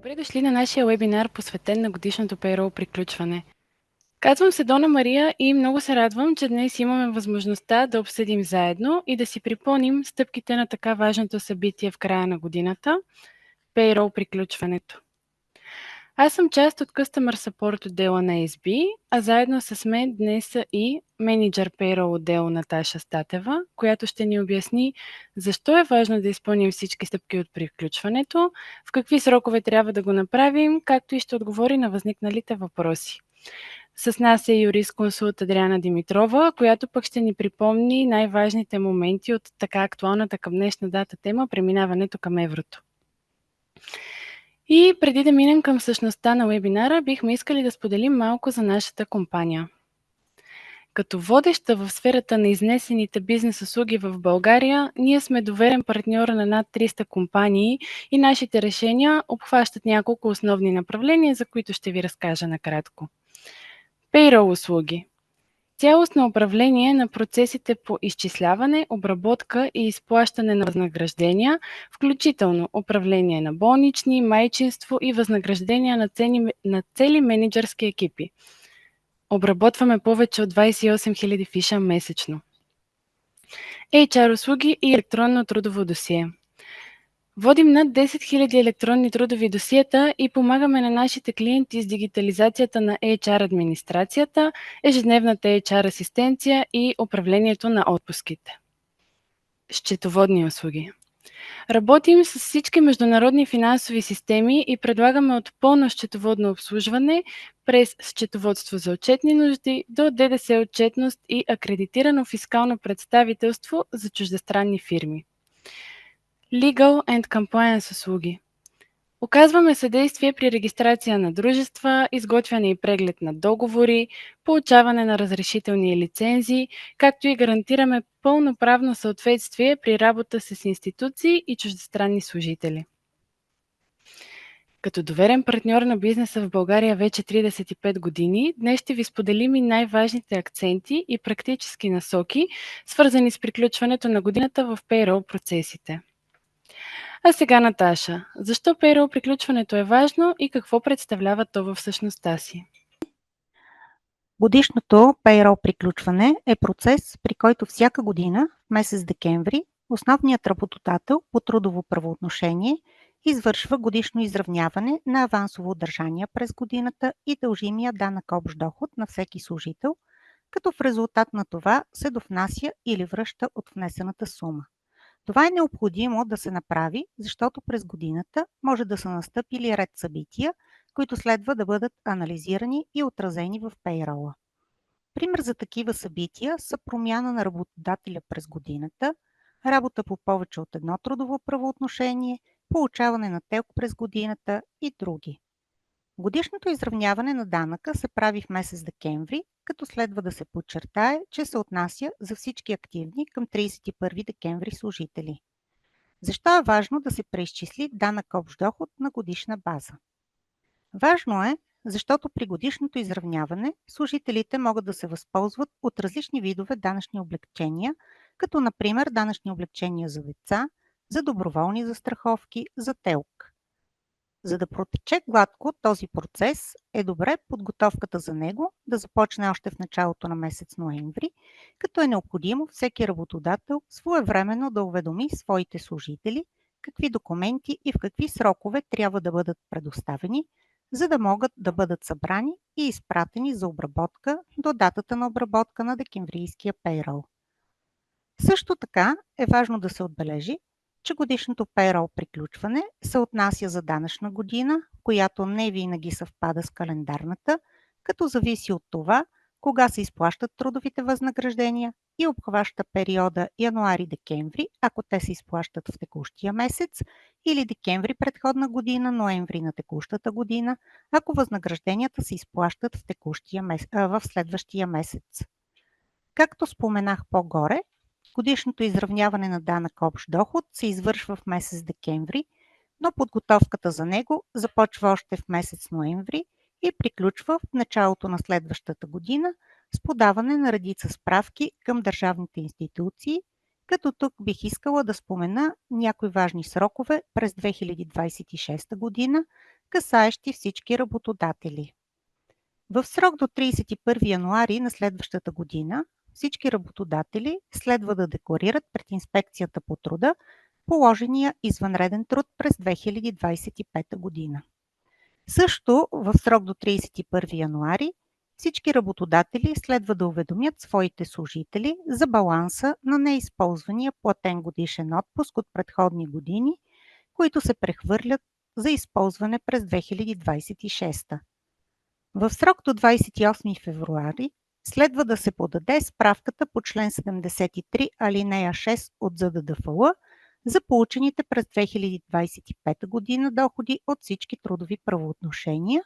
Добре дошли на нашия вебинар, посветен на годишното payroll приключване. Казвам се Дона Мария и много се радвам, че днес имаме възможността да обсъдим заедно и да си припомним стъпките на така важното събитие в края на годината – payroll приключването. Аз съм част от Customer Support отдела на SB, а заедно с мен днес са и менеджер Payroll отдел Наташа Статева, която ще ни обясни защо е важно да изпълним всички стъпки от приключването, в какви срокове трябва да го направим, както и ще отговори на възникналите въпроси. С нас е юрист-консулт Адриана Димитрова, която пък ще ни припомни най-важните моменти от така актуалната към днешна дата тема – преминаването към еврото. И преди да минем към същността на вебинара, бихме искали да споделим малко за нашата компания. Като водеща в сферата на изнесените бизнес услуги в България, ние сме доверен партньор на над 300 компании и нашите решения обхващат няколко основни направления, за които ще ви разкажа накратко. Payroll услуги. Цялостно управление на процесите по изчисляване, обработка и изплащане на възнаграждения, включително управление на болнични, майчинство и възнаграждения на цели мениджърски екипи. Обработваме повече от 28 000 фиша месечно. HR услуги и електронно трудово досие. Водим над 10 000 електронни трудови досиета и помагаме на нашите клиенти с дигитализацията на HR администрацията, ежедневната HR асистенция и управлението на отпуските. Счетоводни услуги. Работим с всички международни финансови системи и предлагаме от пълно счетоводно обслужване през счетоводство за отчетни нужди до ДДС отчетност и акредитирано фискално представителство за чуждестранни фирми. Legal and Compliance услуги. Оказваме съдействие при регистрация на дружества, изготвяне и преглед на договори, получаване на разрешителни и лицензии, както и гарантираме пълно правно съответствие при работа с институции и чуждестранни служители. Като доверен партньор на бизнеса в България вече 35 години, днес ще ви споделим и най-важните акценти и практически насоки, свързани с приключването на годината в payroll процесите. А сега, Наташа, защо payroll приключването е важно и какво представлява то в същността си? Годишното payroll приключване е процес, при който всяка година, месец декември, основният работодател по трудово правоотношение извършва годишно изравняване на авансово удържание през годината и дължимия данък общ доход на всеки служител, като в резултат на това се довнася или връща от внесената сума. Това е необходимо да се направи, защото през годината може да са настъпили ред събития, които следва да бъдат анализирани и отразени в payroll-а. Пример за такива събития са промяна на работодателя през годината, работа по повече от едно трудово правоотношение, получаване на ТЕЛК през годината и други. Годишното изравняване на данъка се прави в месец декември, като следва да се подчертае, че се отнася за всички активни към 31 декември служители. Защо е важно да се преизчисли данък общ доход на годишна база? Важно е, защото при годишното изравняване служителите могат да се възползват от различни видове данъчни облекчения, като например данъчни облекчения за деца, за доброволни застраховки, за ТЕЛК. За да протече гладко този процес, е добре подготовката за него да започне още в началото на месец ноември, като е необходимо всеки работодател своевременно да уведоми своите служители какви документи и в какви срокове трябва да бъдат предоставени, за да могат да бъдат събрани и изпратени за обработка до датата на обработка на декемврийския payroll. Също така е важно да се отбележи, че годишното payroll приключване се отнася за данъчна година, която не винаги съвпада с календарната, като зависи от това кога се изплащат трудовите възнаграждения и обхваща периода януари-декември, ако те се изплащат в текущия месец, или декември предходна година, ноември на текущата година, ако възнагражденията се изплащат в следващия месец. Както споменах по-горе, годишното изравняване на данък общ доход се извършва в месец декември, но подготовката за него започва още в месец ноември и приключва в началото на следващата година с подаване на редица справки към държавните институции, като тук бих искала да спомена някои важни срокове през 2026 година, касаещи всички работодатели. В срок до 31 януари на следващата година всички работодатели следва да декларират пред Инспекцията по труда положения извънреден труд през 2025 година. Също в срок до 31 януари всички работодатели следва да уведомят своите служители за баланса на неизползвания платен годишен отпуск от предходни години, които се прехвърлят за използване през 2026. В срок до 28 февруари следва да се подаде справката по член 73 алинея 6 от ЗДДФЛ за получените през 2025 година доходи от всички трудови правоотношения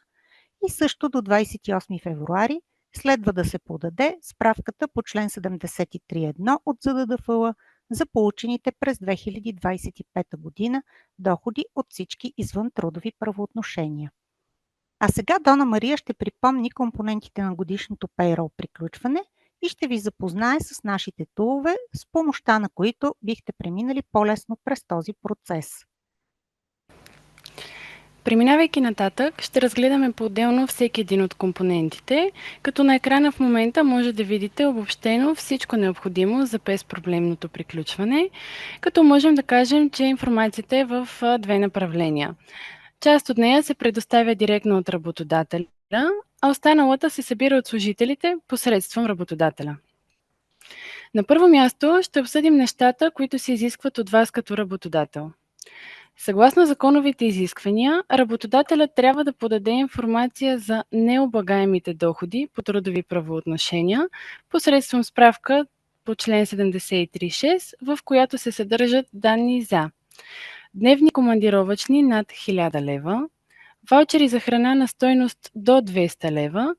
и също до 28 февруари следва да се подаде справката по член 73.1 от ЗДДФЛ за получените през 2025 година доходи от всички извънтрудови правоотношения. А сега Дона Мария ще припомни компонентите на годишното payroll приключване и ще ви запознае с нашите тулове, с помощта на които бихте преминали по-лесно през този процес. Преминавайки нататък, ще разгледаме по-отделно всеки един от компонентите, като на екрана в момента може да видите обобщено всичко необходимо за безпроблемното приключване, като можем да кажем, че информацията е в две направления. Част от нея се предоставя директно от работодателя, а останалата се събира от служителите посредством работодателя. На първо място ще обсъдим нещата, които се изискват от вас като работодател. Съгласно законовите изисквания, работодателят трябва да подаде информация за необлагаемите доходи по трудови правоотношения посредством справка по член 73.6, в която се съдържат данни за дневни командировъчни над 1000 лева, ваучери за храна на стойност до 200 лева,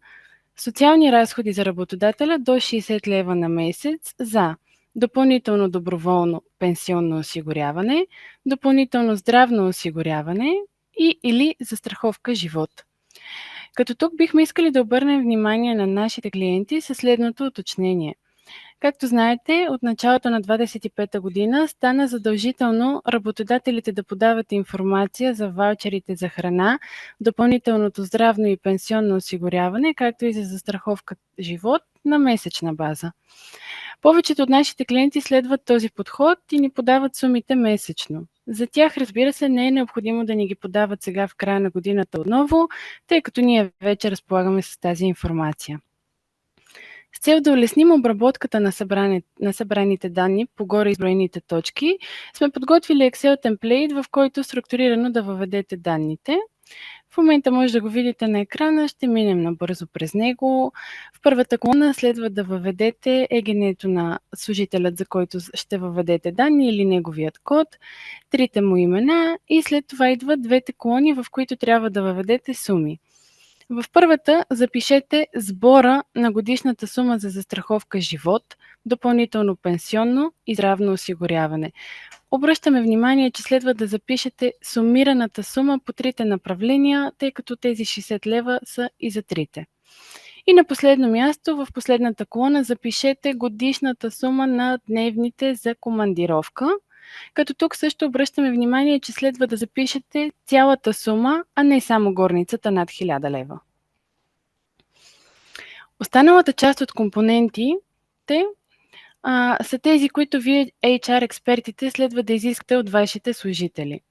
социални разходи за работодателя до 60 лева на месец за допълнително доброволно пенсионно осигуряване, допълнително здравно осигуряване и или застраховка живот. Като тук бихме искали да обърнем внимание на нашите клиенти със следното уточнение. Както знаете, от началото на 2025 година стана задължително работодателите да подават информация за ваучерите за храна, допълнителното здравно и пенсионно осигуряване, както и за застраховка живот на месечна база. Повечето от нашите клиенти следват този подход и ни подават сумите месечно. За тях, разбира се, не е необходимо да ни ги подават сега в края на годината отново, тъй като ние вече разполагаме с тази информация. С цел да улесним обработката на събраните данни по горе изброените точки, сме подготвили Excel темплейт, в който структурирано да въведете данните. В момента може да го видите на екрана, ще минем набързо през него. В първата колона следва да въведете ЕГН-то на служителят, за който ще въведете данни или неговият код, трите му имена и след това идват двете колони, в които трябва да въведете суми. В първата запишете сбора на годишната сума за застраховка живот, допълнително пенсионно и здравно осигуряване. Обръщаме внимание, че следва да запишете сумираната сума по трите направления, тъй като тези 60 лева са и за трите. И на последно място, в последната колона, запишете годишната сума на дневните за командировка, като тук също обръщаме внимание, че следва да запишете цялата сума, а не само горницата над 1000 лева. Останалата част от компонентите са тези, които вие, HR експертите, следва да изискате от вашите служители.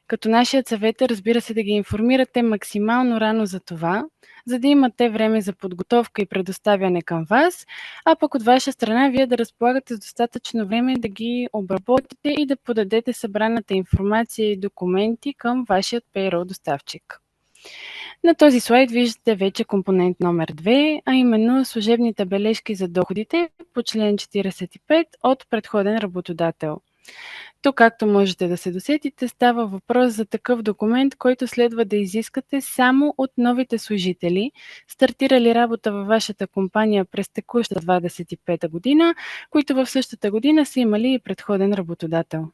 Като нашият съвет е, разбира се, да ги информирате максимално рано за това, за да имате време за подготовка и предоставяне към вас, а пък от ваша страна вие да разполагате с достатъчно време да ги обработите и да подадете събраната информация и документи към вашият payroll доставчик. На този слайд виждате вече компонент номер 2, а именно служебните бележки за доходите по член 45 от предходен работодател. Тук, както можете да се досетите, става въпрос за такъв документ, който следва да изискате само от новите служители, стартирали работа във вашата компания през текущата 25 година, които в същата година са имали и предходен работодател.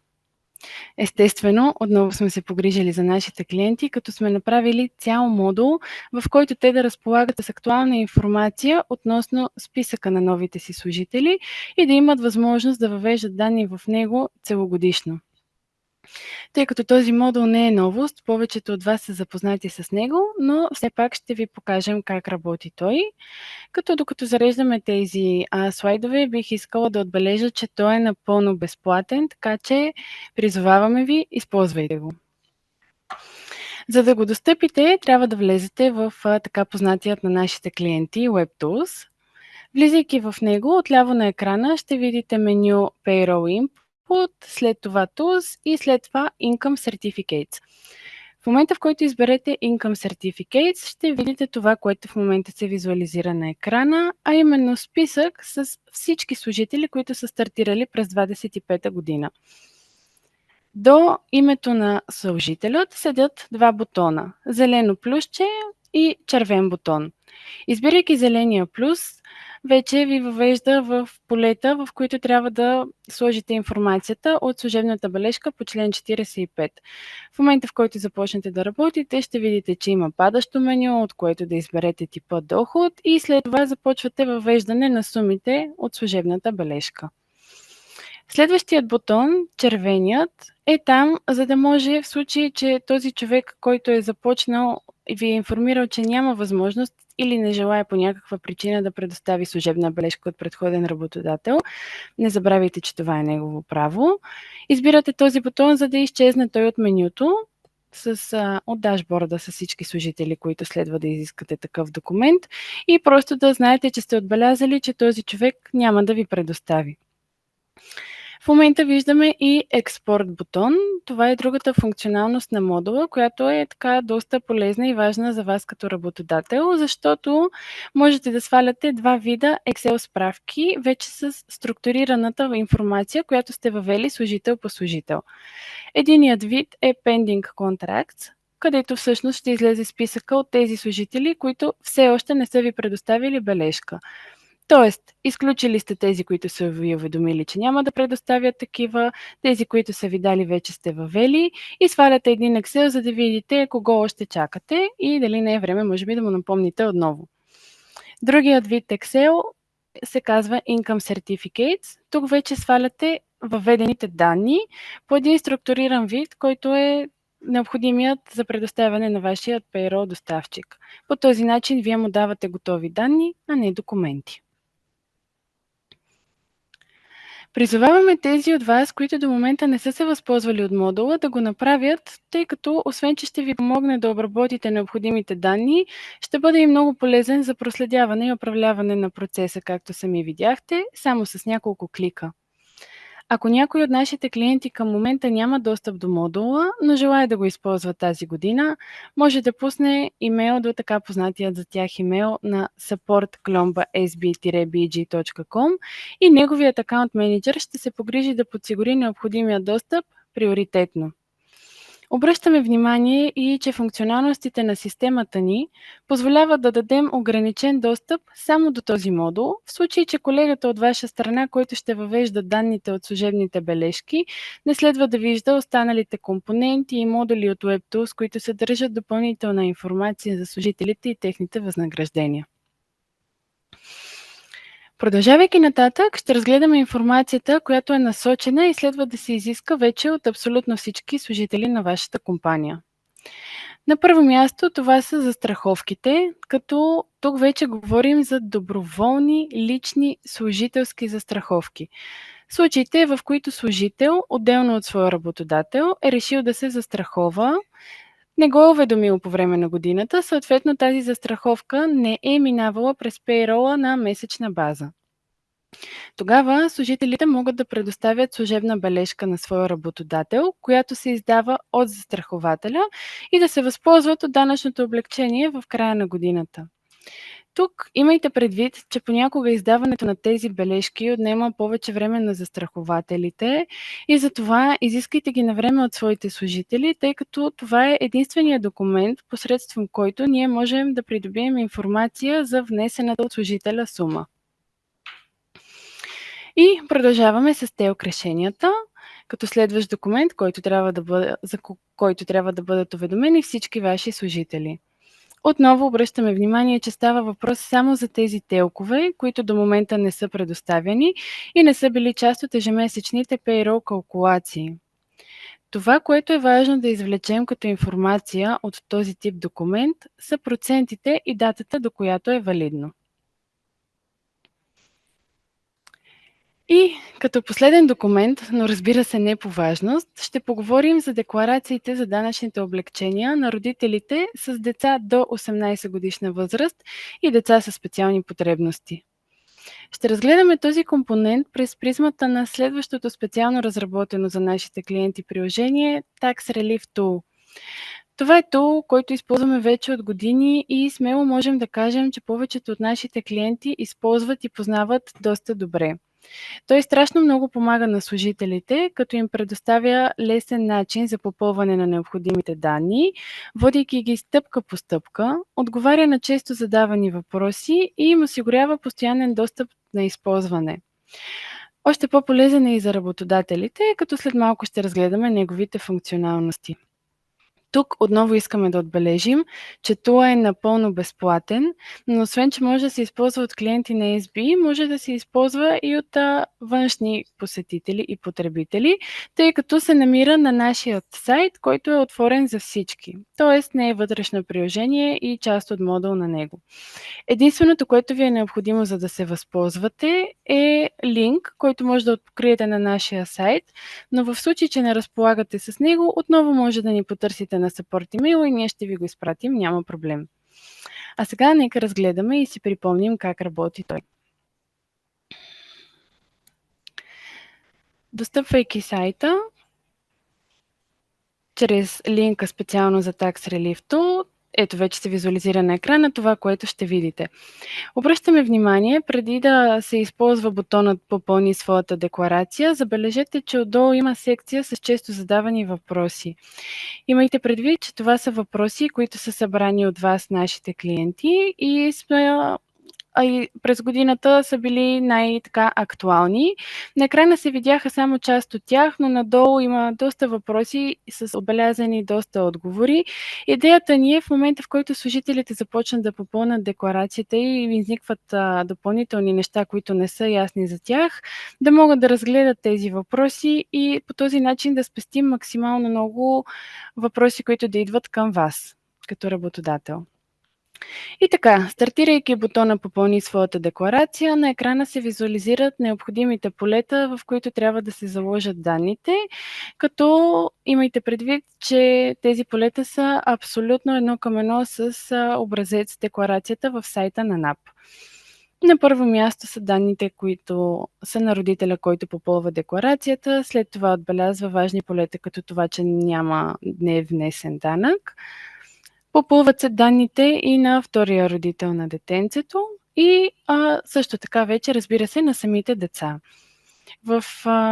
Естествено, отново сме се погрижили за нашите клиенти, като сме направили цял модул, в който те да разполагат с актуална информация относно списъка на новите си служители и да имат възможност да въвеждат данни в него целогодишно. Тъй като този модул не е новост, повечето от вас са запознати с него, но все пак ще ви покажем как работи той. Като докато зареждаме тези слайдове, бих искала да отбележа, че той е напълно безплатен, така че призоваваме ви, използвайте го. За да го достъпите, трябва да влезете в така познатият на нашите клиенти WebTools. Влизайки в него, отляво на екрана ще видите меню Payroll Input, след това Tools и след това Income Certificates. В момента, в който изберете Income Certificates, ще видите това, което в момента се визуализира на екрана, а именно списък с всички служители, които са стартирали през 2025 година. До името на служителят седят два бутона – зелено плюсче и червен бутон. Избирайки зеления плюс, вече ви въвежда в полета, в които трябва да сложите информацията от служебната бележка по член 45. В момента, в който започнете да работите, ще видите, че има падащо меню, от което да изберете типа доход и след това започвате въвеждане на сумите от служебната бележка. Следващият бутон, червеният, е там, за да може в случай, че този човек, който е започнал и ви е информирал, че няма възможност или не желая по някаква причина да предостави служебна бележка от предходен работодател, не забравяйте, че това е негово право. Избирате този бутон, за да изчезне той от менюто от дашборда с всички служители, които следва да изискате такъв документ и просто да знаете, че сте отбелязали, че този човек няма да ви предостави. В момента виждаме и експорт бутон. Това е другата функционалност на модула, която е така доста полезна и важна за вас като работодател, защото можете да сваляте два вида Excel справки вече с структурираната информация, която сте въвели служител по служител. Единият вид е Pending Contracts, където всъщност ще излезе списъка от тези служители, които все още не са ви предоставили бележка. Тоест, изключили сте тези, които са ви уведомили, че няма да предоставят такива, тези, които са ви дали, вече сте въвели и сваляте един Excel, за да видите кого още чакате и дали не е време, може би, да му напомните отново. Другият вид Excel се казва Income Certificates. Тук вече сваляте въведените данни по един структуриран вид, който е необходимият за предоставяне на вашия payroll доставчик. По този начин вие му давате готови данни, а не документи. Призоваваме тези от вас, които до момента не са се възползвали от модула, да го направят, тъй като освен, че ще ви помогне да обработите необходимите данни, ще бъде и много полезен за проследяване и управляване на процеса, както сами видяхте, само с няколко клика. Ако някой от нашите клиенти към момента няма достъп до модула, но желая да го използва тази година, може да пусне имейл до така познатият за тях имейл на support@sb-bg.com и неговият акаунт менеджер ще се погрижи да подсигури необходимия достъп приоритетно. Обръщаме внимание и, че функционалностите на системата ни позволяват да дадем ограничен достъп само до този модул, в случай, че колегата от ваша страна, който ще въвежда данните от служебните бележки, не следва да вижда останалите компоненти и модули от WebTools, които съдържат допълнителна информация за служителите и техните възнаграждения. Продължавайки нататък, ще разгледаме информацията, която е насочена и следва да се изиска вече от абсолютно всички служители на вашата компания. На първо място това са застраховките, като тук вече говорим за доброволни лични служителски застраховки. Случаите, в които служител, отделно от своя работодател, е решил да се застрахова, не го е уведомил по време на годината, съответно тази застраховка не е минавала през пейрола на месечна база. Тогава служителите могат да предоставят служебна бележка на своя работодател, която се издава от застрахователя и да се възползват от данъчното облекчение в края на годината. Тук имайте предвид, че понякога издаването на тези бележки отнема повече време на застрахователите и затова изискайте ги на време от своите служители, тъй като това е единственият документ, посредством който ние можем да придобием информация за внесената от служителя сума. И продължаваме с ТЕЛК решенията, като следващ документ, за който трябва да бъдат уведомени всички ваши служители. Отново обръщаме внимание, че става въпрос само за тези телкове, които до момента не са предоставени и не са били част от ежемесечните payroll калкулации. Това, което е важно да извлечем като информация от този тип документ, са процентите и датата, до която е валидно. И като последен документ, но разбира се не по важност, ще поговорим за декларациите за данъчните облекчения на родителите с деца до 18 годишна възраст и деца със специални потребности. Ще разгледаме този компонент през призмата на следващото специално разработено за нашите клиенти приложение Tax Relief Tool. Това е tool, който използваме вече от години и смело можем да кажем, че повечето от нашите клиенти използват и познават доста добре. Той страшно много помага на служителите, като им предоставя лесен начин за попълване на необходимите данни, водейки ги стъпка по стъпка, отговаря на често задавани въпроси и им осигурява постоянен достъп на използване. Още по-полезен е и за работодателите, като след малко ще разгледаме неговите функционалности. Тук отново искаме да отбележим, че това е напълно безплатен, но освен, че може да се използва от клиенти на SB, може да се използва и от външни посетители и потребители, тъй като се намира на нашия сайт, който е отворен за всички. Тоест не е вътрешно приложение и част от модул на него. Единственото, което ви е необходимо за да се възползвате е линк, който може да откриете на нашия сайт, но в случай, че не разполагате с него, отново може да ни потърсите на support имейл и ние ще ви го изпратим, няма проблем. А сега нека разгледаме и си припомним как работи той. Достъпвайки сайта, чрез линка специално за Tax Relief Tool, ето вече се визуализира на екрана това, което ще видите. Обръщаме внимание, преди да се използва бутонът "Попълни своята декларация", забележете, че отдолу има секция с често задавани въпроси. Имайте предвид, че това са въпроси, които са събрани от вас, нашите клиенти, и през годината са били най-така актуални. На екрана се видяха само част от тях, но надолу има доста въпроси с отбелязани доста отговори. Идеята ни е в момента, в който служителите започнат да попълнят декларацията и изникват допълнителни неща, които не са ясни за тях, да могат да разгледат тези въпроси и по този начин да спестим максимално много въпроси, които да идват към вас като работодател. И така, стартирайки бутона "Попълни своята декларация", на екрана се визуализират необходимите полета, в които трябва да се заложат данните, като имайте предвид, че тези полета са абсолютно едно към едно с образец декларацията в сайта на НАП. На първо място са данните, които са на родителя, който попълва декларацията, след това отбелязва важни полета, като това, че не е внесен данък. Попълват се данните и на втория родител на детенцето и също така вече, разбира се, на самите деца.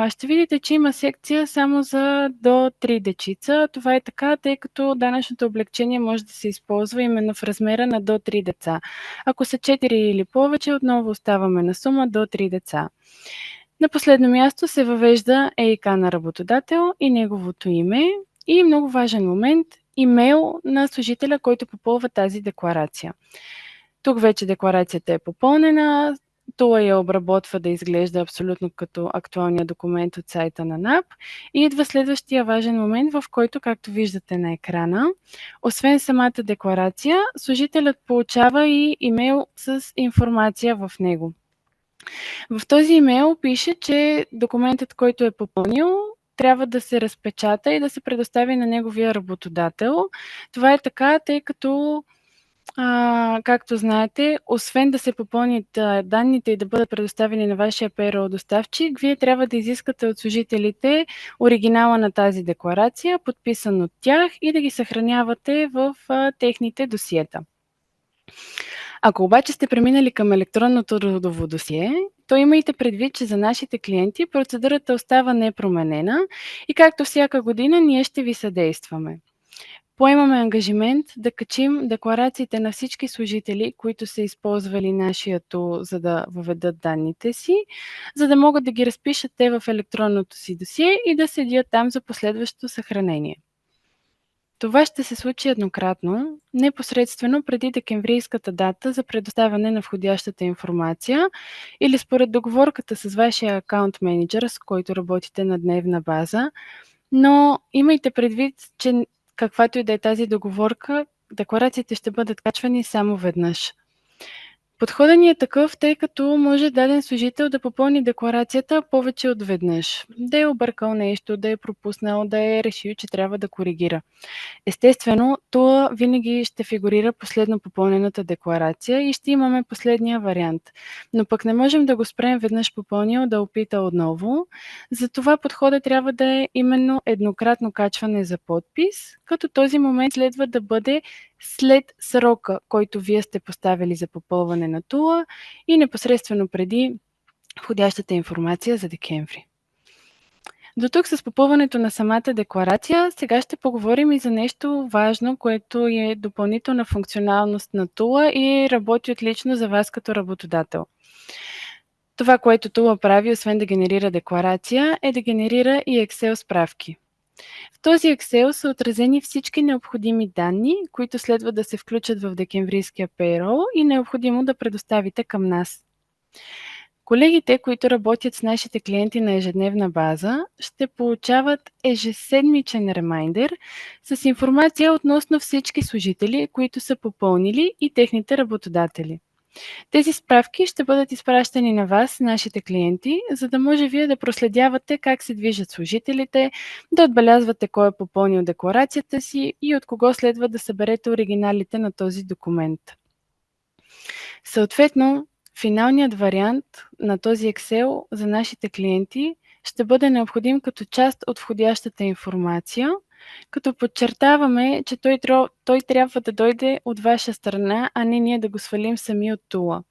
Ще видите, че има секция само за до 3 дечица. Това е така, тъй като данъчното облекчение може да се използва именно в размера на до 3 деца. Ако са 4 или повече, отново оставаме на сума до 3 деца. На последно място се въвежда ЕИК на работодател и неговото име и много важен момент – имейл на служителя, който попълва тази декларация. Тук вече декларацията е попълнена, това я обработва да изглежда абсолютно като актуалния документ от сайта на НАП и идва следващия важен момент, в който, както виждате на екрана, освен самата декларация, служителят получава и имейл с информация в него. В този имейл пише, че документът, който е попълнил, трябва да се разпечата и да се предостави на неговия работодател. Това е така, тъй като, както знаете, освен да се попълнят данните и да бъдат предоставени на вашия payroll доставчик, вие трябва да изискате от служителите оригинала на тази декларация, подписан от тях, и да ги съхранявате в техните досиета. Ако обаче сте преминали към електронното трудово досие, то имайте предвид, че за нашите клиенти процедурата остава непроменена и както всяка година ние ще ви съдействаме. Поемаме ангажимент да качим декларациите на всички служители, които са използвали нашието, за да въведат данните си, за да могат да ги разпишат те в електронното си досие и да седят там за последващо съхранение. Това ще се случи еднократно, непосредствено преди декемврийската дата за предоставяне на входящата информация или според договорката с вашия акаунт менеджер, с който работите на дневна база. Но имайте предвид, че каквато и да е тази договорка, декларациите ще бъдат качвани само веднъж. Подходът ни е такъв, тъй като може даден служител да попълни декларацията повече от веднъж. Да е объркал нещо, да е пропуснал, да е решил, че трябва да коригира. Естествено, това винаги ще фигурира последно попълнената декларация и ще имаме последния вариант. Но пък не можем да го спрем веднъж попълнил да опита отново. Затова подходът трябва да е именно еднократно качване за подпис, като този момент следва да бъде след срока, който вие сте поставили за попълване на тула и непосредствено преди входящата информация за декември. До тук с попълването на самата декларация. Сега ще поговорим и за нещо важно, което е допълнителна функционалност на тула и работи отлично за вас като работодател. Това, което тула прави, освен да генерира декларация, е да генерира и Excel справки. В този Excel са отразени всички необходими данни, които следва да се включат в декемврийския payroll и необходимо да предоставите към нас. Колегите, които работят с нашите клиенти на ежедневна база, ще получават ежеседмичен ремайндер с информация относно всички служители, които са попълнили и техните работодатели. Тези справки ще бъдат изпращани на вас, нашите клиенти, за да може вие да проследявате как се движат служителите, да отбелязвате кой е попълнил декларацията си и от кого следва да съберете оригиналите на този документ. Съответно, финалният вариант на този Excel за нашите клиенти ще бъде необходим като част от входящата информация, като подчертаваме, че той трябва да дойде от ваша страна, а не ние да го свалим сами от тула.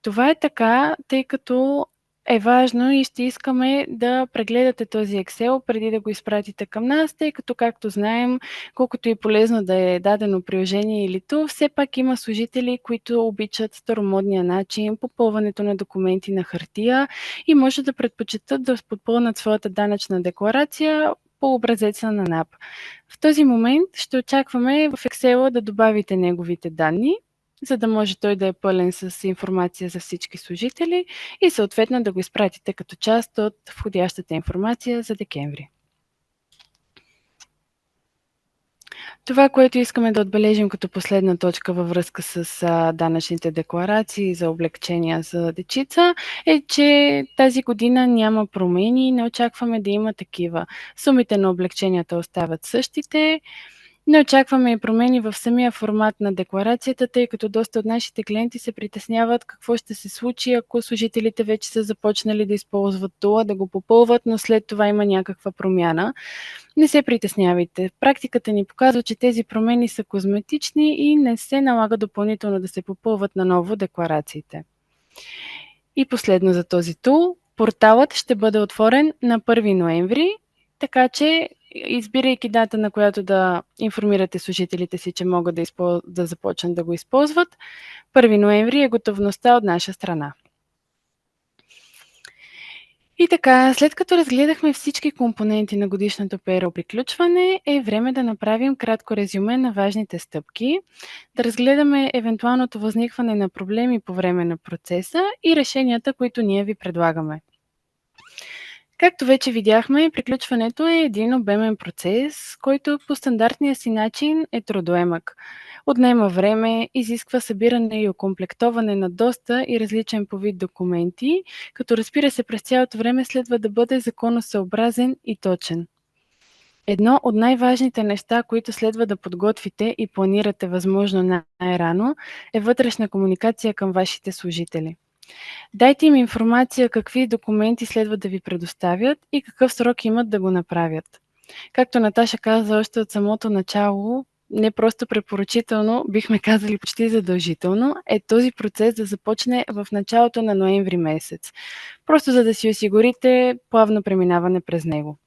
Това е така, тъй като е важно и ще искаме да прегледате този Excel преди да го изпратите към нас, тъй като, както знаем, колкото и полезно да е дадено приложение или тул, все пак има служители, които обичат старомодния начин, попълването на документи на хартия и може да предпочитат да попълнат своята данъчна декларация по образеца на НАП. В този момент ще очакваме в Excel да добавите неговите данни, за да може той да е пълен с информация за всички служители и съответно да го изпратите като част от входящата информация за декември. Това, което искаме да отбележим като последна точка във връзка с данъчните декларации за облекчения за дечица е, че тази година няма промени и не очакваме да има такива. Сумите на облекченията остават същите. Не очакваме и промени в самия формат на декларацията, тъй като доста от нашите клиенти се притесняват какво ще се случи, ако служителите вече са започнали да използват тула, да го попълват, но след това има някаква промяна. Не се притеснявайте. Практиката ни показва, че тези промени са козметични и не се налага допълнително да се попълват наново декларациите. И последно за този тул, порталът ще бъде отворен на 1 ноември, така че избирайки дата, на която да информирате служителите си, че могат да започнат да го използват, 1 ноември е готовността от наша страна. И така, след като разгледахме всички компоненти на годишното payroll приключване, е време да направим кратко резюме на важните стъпки, да разгледаме евентуалното възникване на проблеми по време на процеса и решенията, които ние ви предлагаме. Както вече видяхме, приключването е един обемен процес, който по стандартния си начин е трудоемък. Отнема време, изисква събиране и окомплектоване на доста и различен по вид документи, като разбира се през цялото време следва да бъде законосъобразен и точен. Едно от най-важните неща, които следва да подготвите и планирате възможно най-рано, е вътрешна комуникация към вашите служители. Дайте им информация какви документи следва да ви предоставят и какъв срок имат да го направят. Както Наташа каза още от самото начало, не просто препоръчително, бихме казали почти задължително, е този процес да започне в началото на ноември месец. Просто за да си осигурите плавно преминаване през него.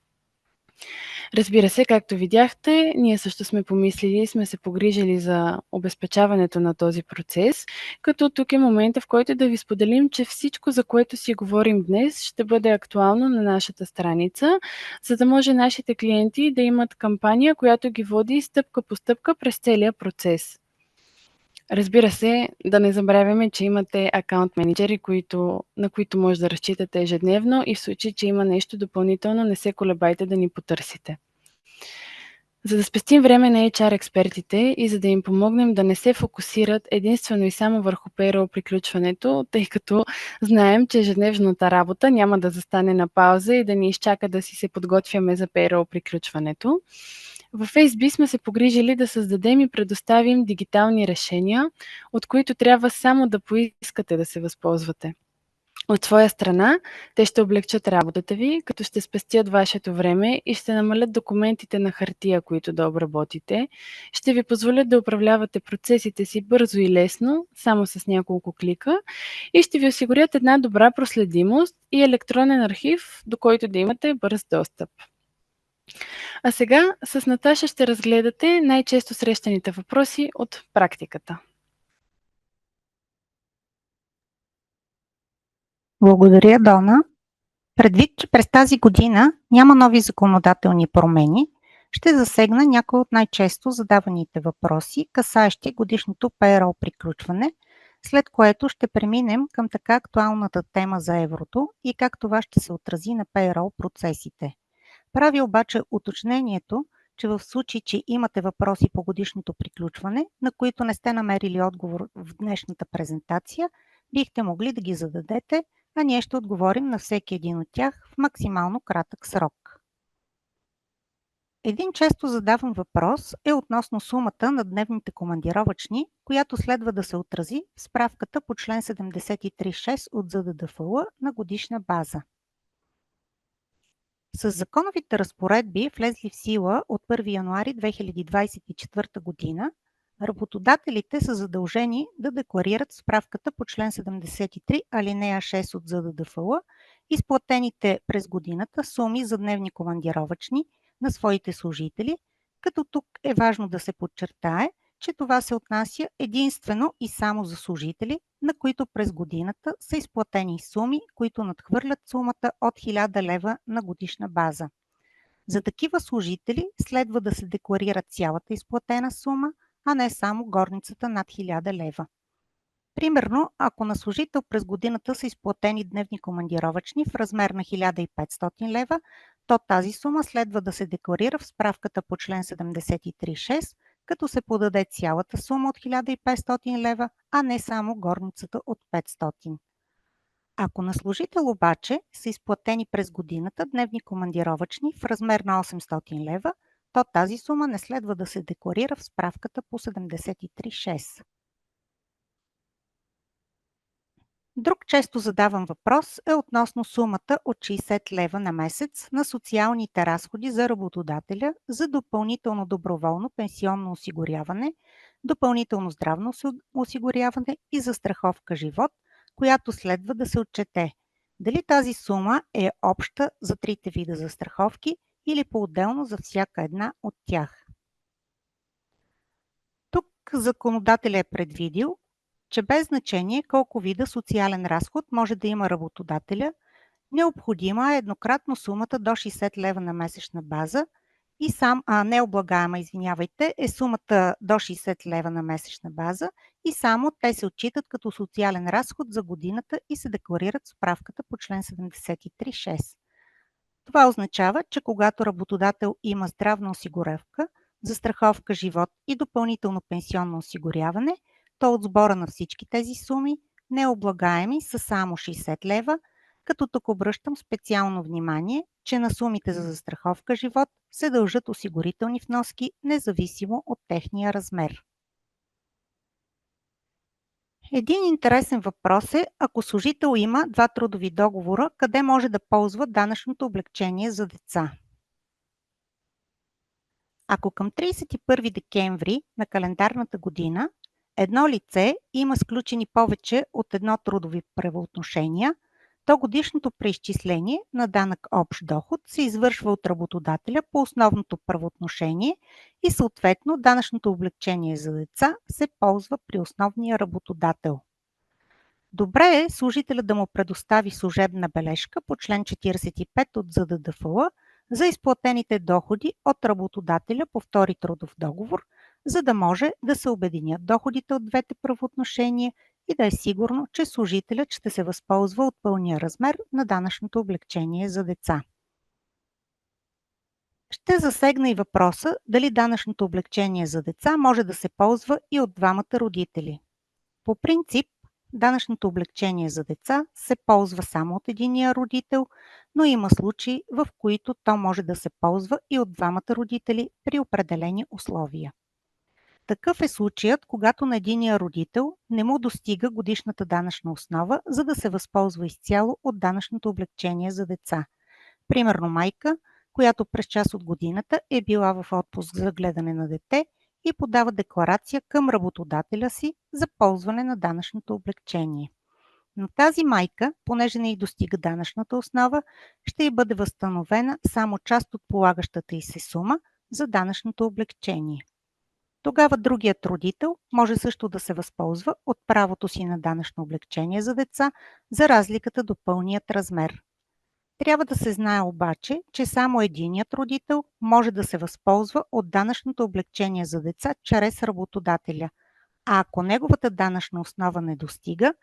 Разбира се, както видяхте, ние също сме помислили и сме се погрижили за обезпечаването на този процес, като тук е момента, в който да ви споделим, че всичко, за което си говорим днес, ще бъде актуално на нашата страница, за да може нашите клиенти да имат кампания, която ги води стъпка по стъпка през целия процес. Разбира се, да не забравяме, че имате акаунт менеджери, на които може да разчитате ежедневно и в случай, че има нещо допълнително, не се колебайте да ни потърсите. За да спестим време на HR експертите и за да им помогнем да не се фокусират единствено и само върху payroll приключването, тъй като знаем, че ежедневната работа няма да застане на пауза и да ни изчака да си се подготвяме за payroll приключването. В FaceB сме се погрижили да създадем и предоставим дигитални решения, от които трябва само да поискате да се възползвате. От своя страна, те ще облегчат работата ви, като ще спестят вашето време и ще намалят документите на хартия, които да обработите. Ще ви позволят да управлявате процесите си бързо и лесно, само с няколко клика, и ще ви осигурят една добра проследимост и електронен архив, до който да имате бърз достъп. А сега с Наташа ще разгледате най-често срещаните въпроси от практиката. Благодаря, Дона. Предвид, че през тази година няма нови законодателни промени, ще засегна някои от най-често задаваните въпроси, касаещи годишното payroll приключване, след което ще преминем към така актуалната тема за еврото и как това ще се отрази на payroll процесите. Прави обаче уточнението, че в случай, че имате въпроси по годишното приключване, на които не сте намерили отговор в днешната презентация, бихте могли да ги зададете, а ние ще отговорим на всеки един от тях в максимално кратък срок. Един често задаван въпрос е относно сумата на дневните командировъчни, която следва да се отрази в справката по член 73.6 от ЗДДФЛ на годишна база. С законовите разпоредби, влезли в сила от 1 януари 2024 година, работодателите са задължени да декларират справката по член 73, алинея 6 от ЗДДФЛ изплатените през годината суми за дневни командировъчни на своите служители, като тук е важно да се подчертае, че това се отнася единствено и само за служители, на които през годината са изплатени суми, които надхвърлят сумата от 1000 лева на годишна база. За такива служители следва да се декларира цялата изплатена сума, а не само горницата над 1000 лева. Примерно, ако на служител през годината са изплатени дневни командировъчни в размер на 1500 лева, то тази сума следва да се декларира в справката по член 73.6, като се подаде цялата сума от 1500 лева, а не само горницата от 500. Ако на служител обаче са изплатени през годината дневни командировъчни в размер на 800 лева, то тази сума не следва да се декларира в справката по 73.6. Друг често задаван въпрос е относно сумата от 60 лева на месец на социалните разходи за работодателя за допълнително доброволно пенсионно осигуряване, допълнително здравно осигуряване и застраховка живот, която следва да се отчете. Дали тази сума е обща за трите вида застраховки или по-отделно за всяка една от тях. Тук законодателя е предвидил, че без значение колко вида социален разход може да има работодателя, необходима е еднократно сумата до 60 лева на месечна база и необлагаема, е сумата до 60 лева на месечна база и само те се отчитат като социален разход за годината и се декларират в справката по член 73.6. Това означава, че когато работодател има здравна осигуровка, застраховка живот и допълнително пенсионно осигуряване, то от сбора на всички тези суми необлагаеми са само 60 лева, като тук обръщам специално внимание, че на сумите за застраховка живот се дължат осигурителни вноски, независимо от техния размер. Един интересен въпрос е, ако служител има два трудови договора, къде може да ползва данъчното облекчение за деца. Ако към 31 декември на календарната година едно лице има сключени повече от едно трудови правоотношения, то годишното преизчисление на данък общ доход се извършва от работодателя по основното правоотношение и съответно данъчното облекчение за деца се ползва при основния работодател. Добре е служителя да му предостави служебна бележка по член 45 от ЗДДФЛ за изплатените доходи от работодателя по втори трудов договор, за да може да се обединят доходите от двете правоотношения и да е сигурно, че служителят ще се възползва от пълния размер на данъчното облекчение за деца. Ще засегна и въпроса дали данъчното облекчение за деца може да се ползва и от двамата родители. По принцип, данъчното облекчение за деца се ползва само от единия родител, но има случаи, в които то може да се ползва и от двамата родители при определени условия. Такъв е случаят, когато на единия родител не му достига годишната данъчна основа, за да се възползва изцяло от данъчното облекчение за деца. Примерно майка, която през част от годината е била в отпуск за гледане на дете и подава декларация към работодателя си за ползване на данъчното облекчение. На тази майка, понеже не й достига данъчната основа, ще й бъде възстановена само част от полагащата й се сума за данъчното облекчение. Тогава другият родител може също да се възползва от правото си на данъчно облекчение за деца за разликата до пълният размер. Трябва да се знае обаче, че само единият родител може да се възползва от данъчното облекчение за деца чрез работодателя, а ако неговата данъчна основа не достига,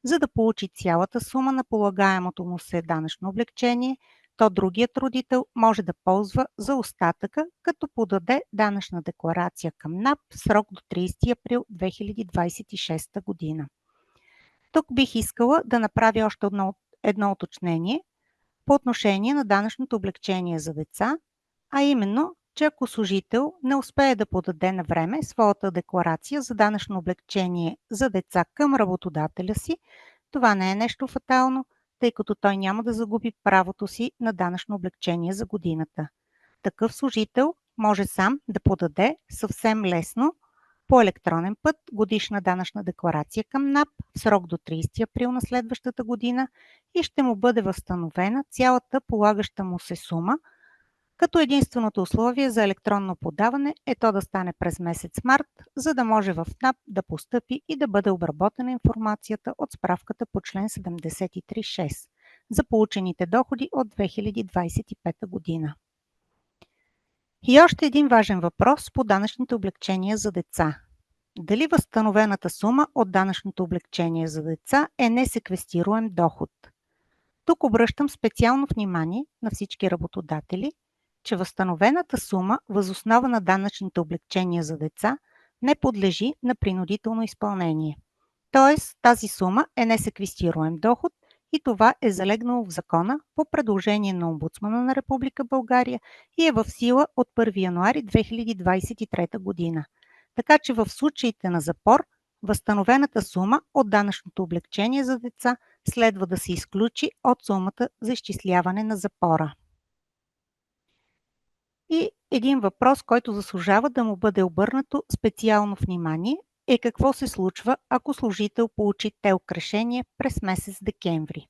за да получи цялата сума на полагаемото му се данъчно облекчение, то другият родител може да ползва за остатъка, като подаде данъчна декларация към НАП в срок до 30 април 2026 година. Тук бих искала да направя още едно уточнение по отношение на данъчното облекчение за деца, а именно, че ако служител не успее да подаде на време своята декларация за данъчно облекчение за деца към работодателя си, това не е нещо фатално, тъй като той няма да загуби правото си на данъчно облекчение за годината. Такъв служител може сам да подаде съвсем лесно по електронен път годишна данъчна декларация към НАП в срок до 30 април на следващата година и ще му бъде възстановена цялата полагаща му се сума, като единственото условие за електронно подаване е то да стане през месец март, за да може в НАП да постъпи и да бъде обработена информацията от справката по член 73.6 за получените доходи от 2025 година. И още един важен въпрос по данъчните облекчения за деца. Дали възстановената сума от данъчното облекчение за деца е несеквестируем доход? Тук обръщам специално внимание на всички работодатели, че възстановената сума въз основа на данъчните облекчения за деца не подлежи на принудително изпълнение. Тоест, тази сума е несеквестируем доход и това е залегнало в закона по предложение на омбудсмана на Република България и е в сила от 1 януари 2023 година. Така че в случаите на запор, възстановената сума от данъчното облекчение за деца следва да се изключи от сумата за изчисляване на запора. И един въпрос, който заслужава да му бъде обърнато специално внимание, е какво се случва, ако служител получи ТЕЛК решение през месец декември.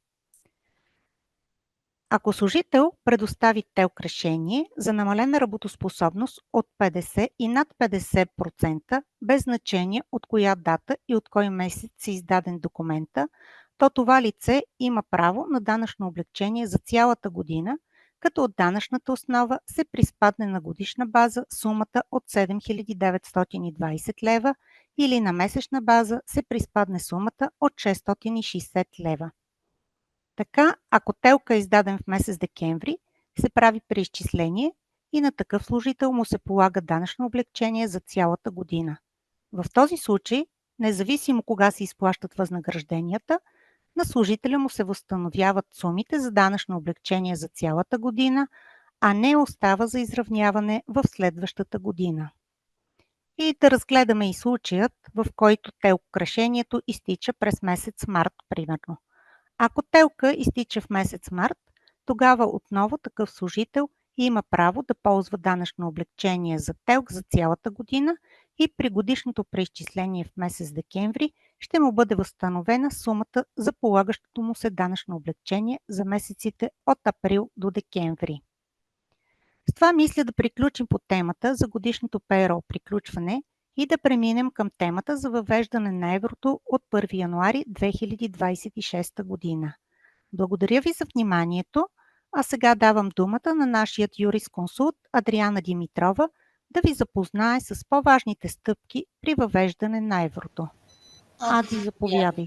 Ако служител предостави ТЕЛК решение за намалена работоспособност от 50 и над 50%, без значение от коя дата и от кой месец е издаден документа, то това лице има право на данъчно облекчение за цялата година, като от данъчната основа се приспадне на годишна база сумата от 7920 лева или на месечна база се приспадне сумата от 660 лева. Така, ако ТЕЛК е издаден в месец декември, се прави преизчисление и на такъв служител му се полага данъчно облекчение за цялата година. В този случай, независимо кога се изплащат възнагражденията, на служителя му се възстановяват сумите за данъчно облекчение за цялата година, а не остава за изравняване в следващата година. И да разгледаме и случаят, в който ТЕЛК решението изтича през месец март, примерно. Ако ТЕЛК-а изтича в месец март, тогава отново такъв служител има право да ползва данъчно облекчение за ТЕЛК за цялата година и при годишното преизчисление в месец декември ще му бъде възстановена сумата за полагащото му се данъчно облекчение за месеците от април до декември. С това мисля да приключим по темата за годишното payroll приключване и да преминем към темата за въвеждане на еврото от 1 януари 2026 година. Благодаря ви за вниманието, а сега давам думата на нашият юрисконсулт Адриана Димитрова да ви запознае с по-важните стъпки при въвеждане на еврото. Ади, заповядай.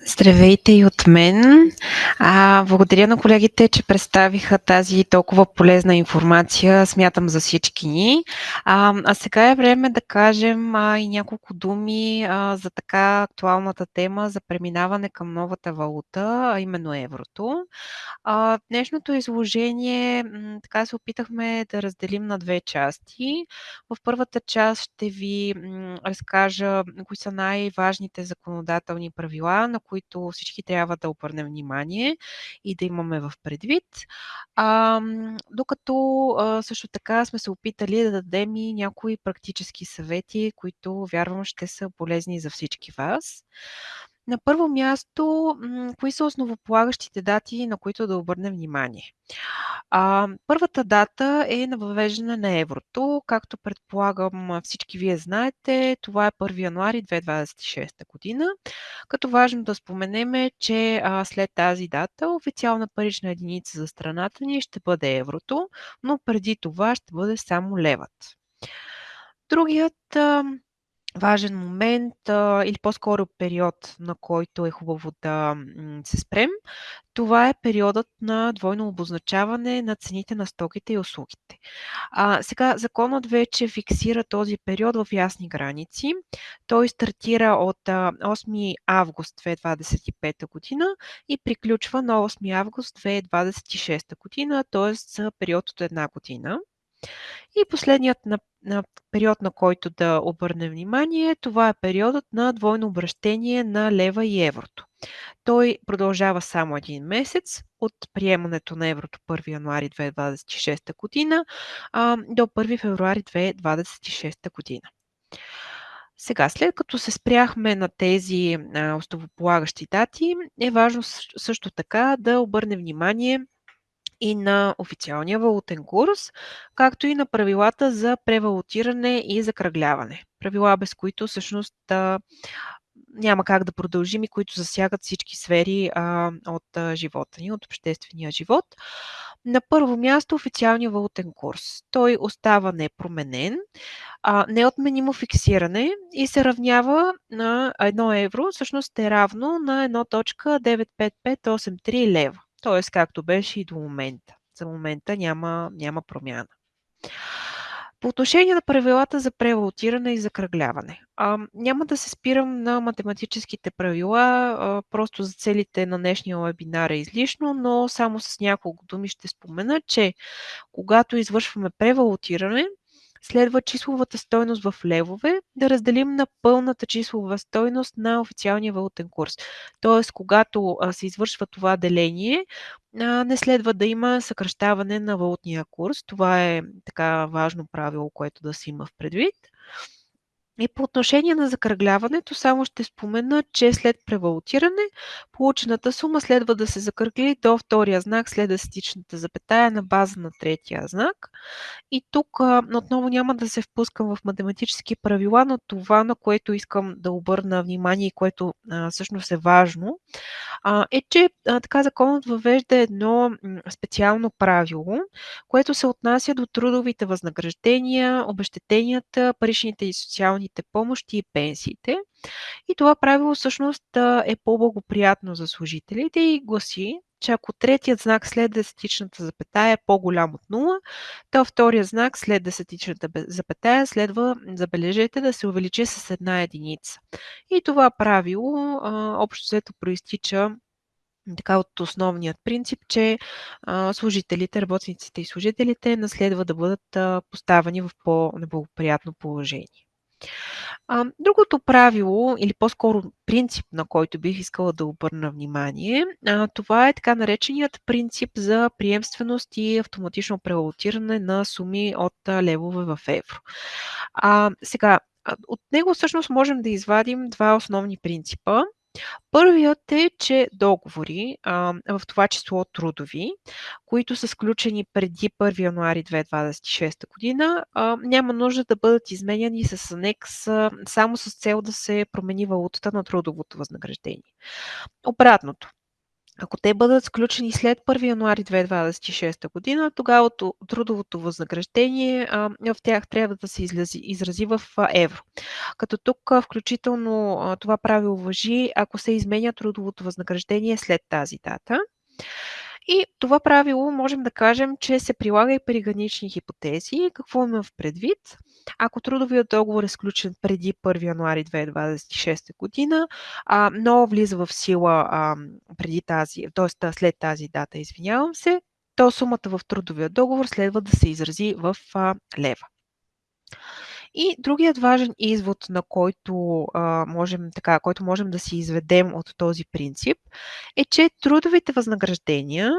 Здравейте и от мен. Благодаря на колегите, че представиха тази толкова полезна информация, смятам за всички ни. Сега е време да кажем и няколко думи за така актуалната тема за преминаване към новата валута, а именно еврото. Днешното изложение така се опитахме да разделим на две части. В първата част ще ви разкажа кои са най-важните законодателни правила, на които всички трябва да обърнем внимание и да имаме в предвид. Докато също така сме се опитали да дадем и някои практически съвети, които вярвам ще са полезни за всички вас. На първо място, кои са основополагащите дати, на които да обърнем внимание? Първата дата е на въвеждане на еврото. Както предполагам всички вие знаете, това е 1 януари 2026 година. Като важно да споменем е, че след тази дата официална парична единица за страната ни ще бъде еврото, но преди това ще бъде само левът. Другият важен момент или по-скоро период, на който е хубаво да се спрем, това е периодът на двойно обозначаване на цените на стоките и услугите. Сега законът вече фиксира този период в ясни граници. Той стартира от 8 август 2025 година и приключва на 8 август 2026 година, т.е. за период от една година. И последният на период, на който да обърнем внимание, това е периодът на двойно обращение на лева и еврото. Той продължава само един месец от приемането на еврото 1 януари 2026 година до 1 февруари 2026 година. Сега, след като се спряхме на тези основополагащи дати, е важно също така да обърнем внимание и на официалния валутен курс, както и на правилата за превалутиране и закръгляване. Правила, без които всъщност няма как да продължим и които засягат всички сфери от живота ни, от обществения живот. На първо място официалния валутен курс. Той остава непроменен, неотменимо фиксиране и се равнява на 1 евро, всъщност е равно на 1.95583 лева. Т.е. както беше и до момента. За момента няма промяна. По отношение на правилата за превалутиране и закръгляване. Няма да се спирам на математическите правила, просто за целите на днешния вебинар е излишно, но само с няколко думи ще спомена, че когато извършваме превалутиране, следва числовата стойност в левове да разделим на пълната числова стойност на официалния валутен курс. Тоест, когато се извършва това деление, не следва да има съкращаване на валутния курс. Това е така важно правило, което да се има в предвид. И по отношение на закръгляването, само ще спомена, че след превалутиране, получената сума следва да се закръгли до втория знак след десетичната запетая на база на третия знак. И тук отново няма да се впускам в математически правила, но това, на което искам да обърна внимание и което всъщност е важно, е, че така законът въвежда едно специално правило, което се отнася до трудовите възнаграждения, обезщетенията, паричните и социалните помощи и пенсиите. И това правило всъщност е по-благоприятно за служителите и гласи, че ако третият знак след десетичната запетая е по-голям от 0, то вторият знак след десетичната запетая следва, забележете, да се увеличи с една единица. И това правило общо взето проистича така от основният принцип, че служителите, работниците и служителите не следва да бъдат поставени в по-неблагоприятно положение. Другото правило, или по-скоро принцип, на който бих искала да обърна внимание, това е така нареченият принцип за приемственост и автоматично превалутиране на суми от левове в евро. Сега, от него всъщност можем да извадим два основни принципа. Първият е, че договори, в това число трудови, които са сключени преди 1 януари 2026 година, няма нужда да бъдат изменяни с анекс само с цел да се промени валутата на трудовото възнаграждение. Обратното. Ако те бъдат сключени след 1 януари 2026 година, тогава трудовото възнаграждение в тях трябва да се изрази в евро. Като тук включително това правило важи, ако се изменя трудовото възнаграждение след тази дата. И това правило можем да кажем, че се прилага и при гранични хипотези. Какво имам в предвид? Ако трудовият договор е сключен преди 1 януари 2026 година, но влиза в сила преди тази, т.е. след тази дата, извинявам се, то сумата в трудовия договор следва да се изрази в лева. И другият важен извод, на който можем да си изведем от този принцип, е, че трудовите възнаграждения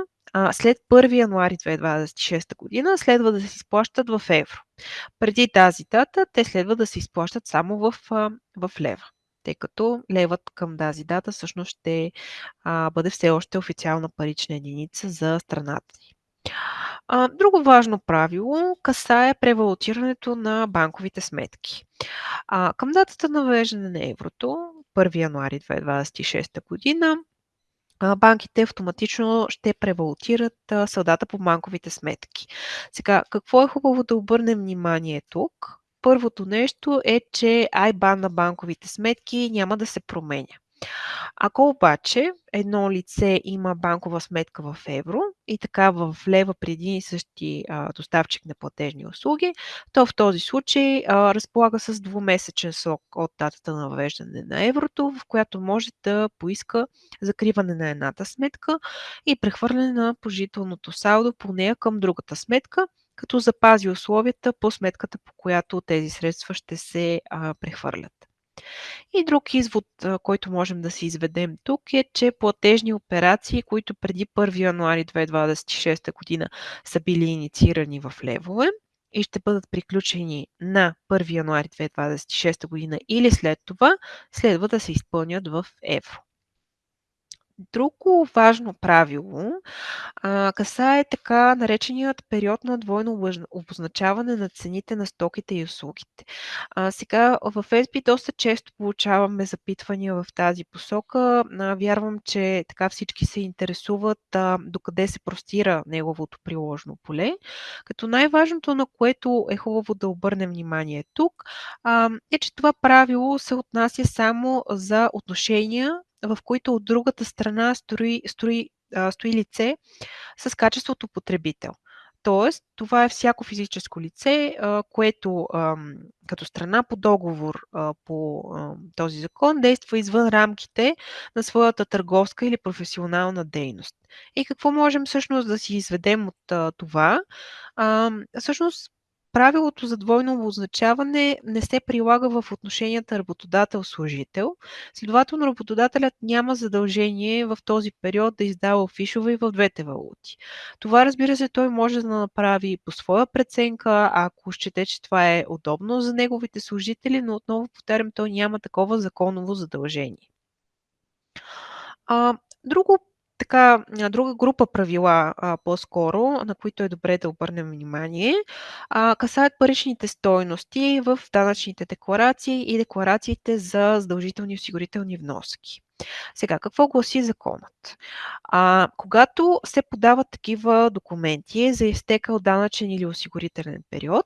след 1 януари 2026 година следва да се изплащат в евро. Преди тази дата те следва да се изплащат само в лева, тъй като левът към тази дата всъщност ще бъде все още официална парична единица за страната ни. Друго важно правило касае превалутирането на банковите сметки. Към датата на въвеждане на еврото, 1 януари 2026 година, банките автоматично ще превалутират салдата по банковите сметки. Сега, какво е хубаво да обърнем внимание тук? Първото нещо е, че IBAN на банковите сметки няма да се променя. Ако обаче едно лице има банкова сметка в евро и така в лева при един и същи доставчик на платежни услуги, то в този случай разполага с двумесечен срок от датата на въвеждане на еврото, в която може да поиска закриване на едната сметка и прехвърляне на положителното салдо по нея към другата сметка, като запази условията по сметката, по която тези средства ще се прехвърлят. И друг извод, който можем да си изведем тук е, че платежни операции, които преди 1 януари 2026 година са били инициирани в левове и ще бъдат приключени на 1 януари 2026 година или след това, следва да се изпълнят в евро. Друго важно правило касае така нареченият период на двойно обозначаване на цените на стоките и услугите. Сега в FSB доста често получаваме запитвания в тази посока. Вярвам, че така всички се интересуват докъде се простира неговото приложно поле. Като най-важното, на което е хубаво да обърнем внимание тук, е, че това правило се отнася само за отношения, в които от другата страна стои лице с качеството потребител. Тоест, това е всяко физическо лице, което като страна по договор по този закон действа извън рамките на своята търговска или професионална дейност. И какво можем всъщност да си изведем от това? Всъщност, правилото за двойно обозначаване не се прилага в отношенията работодател-служител. Следователно, работодателят няма задължение в този период да издава фишове и в двете валути. Това, разбира се, той може да направи по своя преценка, ако счете, че това е удобно за неговите служители, но отново повтарям, той няма такова законово задължение. Друга група правила, по-скоро, на които е добре да обърнем внимание, касаят паричните стойности в данъчните декларации и декларациите за задължителни осигурителни вноски. Сега, какво гласи законът? Когато се подават такива документи за изтекъл данъчен или осигурителен период,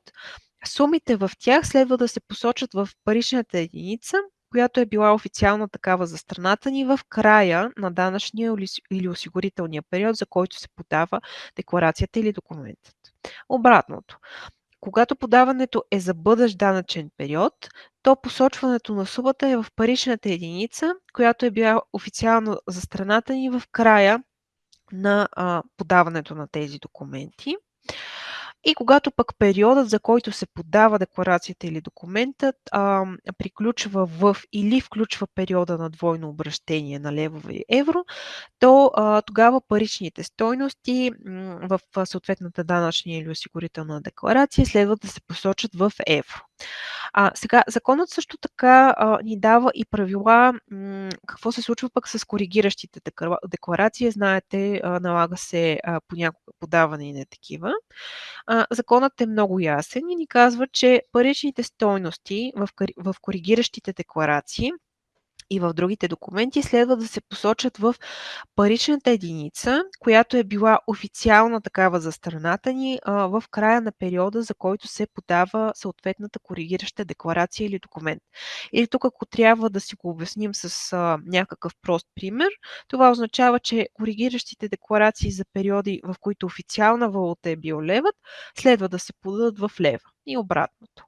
сумите в тях следва да се посочат в паричната единица, която е била официална такава за страната ни в края на данъчния или осигурителния период, за който се подава декларацията или документът. Обратното. Когато подаването е за бъдещ данъчен период, то посочването на сумата е в паричната единица, която е била официално за страната ни в края на подаването на тези документи. И когато пък периодът, за който се подава декларацията или документът, приключва или включва периода на двойно обращение на левове и евро, то тогава паричните стойности в съответната данъчна или осигурителна декларация следва да се посочат в евро. Сега, законът също така ни дава и правила какво се случва пък с коригиращите декларации. Знаете, налага се понякога подаване и на такива. Законът е много ясен и ни казва, че паричните стойности в коригиращите декларации и в другите документи следва да се посочат в паричната единица, която е била официална такава за страната ни в края на периода, за който се подава съответната коригираща декларация или документ. Или тук, ако трябва да си го обясним с някакъв прост пример, това означава, че коригиращите декларации за периоди, в които официална валута е бил левът, следва да се подадат в лева и обратното.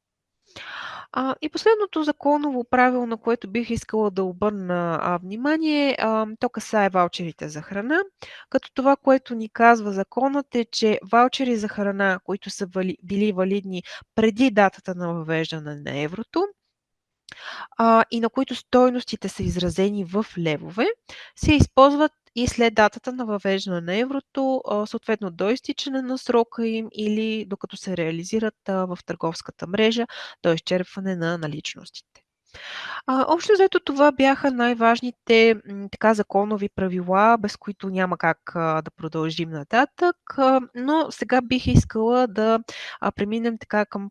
И последното законово правило, на което бих искала да обърна внимание, то касае ваучерите за храна, като това, което ни казва законът е, че ваучери за храна, които са били валидни преди датата на въвеждане на еврото, и на които стойностите са изразени в левове, се използват и след датата на въвеждане на еврото, съответно до изтичане на срока им или докато се реализират в търговската мрежа до изчерпване на наличностите. Общо взето това бяха най-важните така законови правила, без които няма как да продължим нататък, но сега бих искала да преминем така към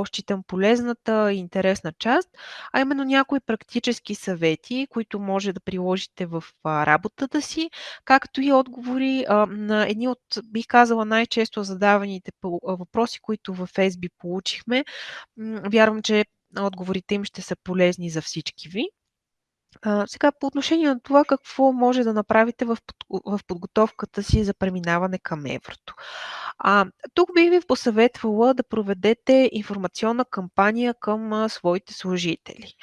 считам полезната и интересна част, а именно някои практически съвети, които може да приложите в работата си, както и отговори на едни от, бих казала, най-често задаваните въпроси, които във FaceBee получихме. Вярвам, че отговорите им ще са полезни за всички ви. Сега по отношение на това какво може да направите в подготовката си за преминаване към еврото. Тук бих ви посъветвала да проведете информационна кампания към своите служители.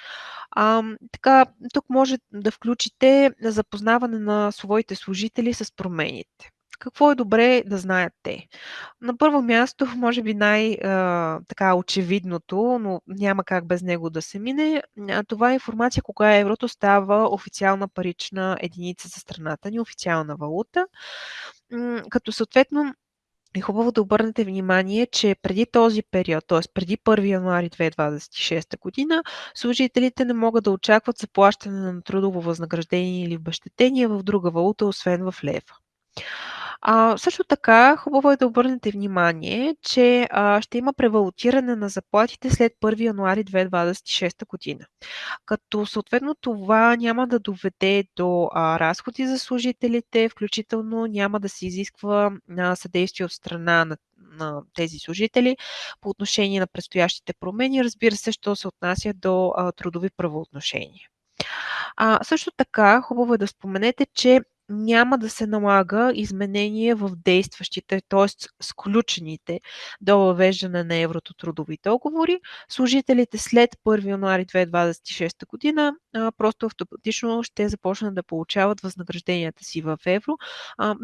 Така, тук може да включите запознаване на своите служители с промените. Какво е добре да знаят те? На първо място, може би така очевидното, но няма как без него да се мине, това е информация кога еврото става официална парична единица за страната ни, официална валута, като съответно е хубаво да обърнете внимание, че преди този период, т.е. преди 1 януари 2026 година, служителите не могат да очакват заплащане на трудово възнаграждение или обезщетение в друга валута, освен в лева. Също така, хубаво е да обърнете внимание, че ще има превалутиране на заплатите след 1 януари 2026 година. Като съответно това няма да доведе до разходи за служителите, включително няма да се изисква съдействие от страна на тези служители по отношение на предстоящите промени, разбира се, що се отнася до трудови правоотношения. Също така, хубаво е да споменете, че няма да се налага изменение в действащите, т.е. сключените до въвеждане на еврото трудови договори. Служителите след 1 януари 2026 година просто автоматично ще започнат да получават възнагражденията си в евро,